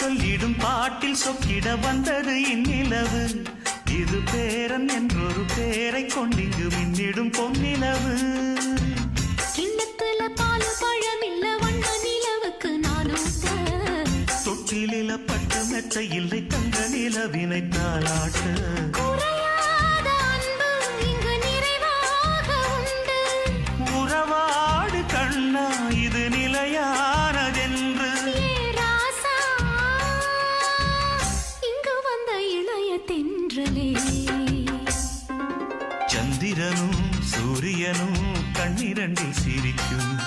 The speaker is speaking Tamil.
சொல்லிடும் பாட்டில் சொக்கிட வந்தது இந்நிலவு. இது பேரன் என்றொரு பேரை கொண்டிங்கு மின்னிடும் பொன்னிலவு. கிண்ணத்துல பாலு பழமில்ல வண்ண நிலவுக்கு நானும் தொட்டிலில பட்டு மெச்ச இல்லை தங்க நிலவினை தாளாட்ட. குறையாத அன்பு இங்கு நிறைவாக உண்டு. உறவாடு கண்ணா இது நிலையானதென்று. ஏ ராசா இங்கு வந்த இளைய தென்றலே. சந்திரனும் சூரியனும் கண்ணிரண்டில் சிரிக்கும்.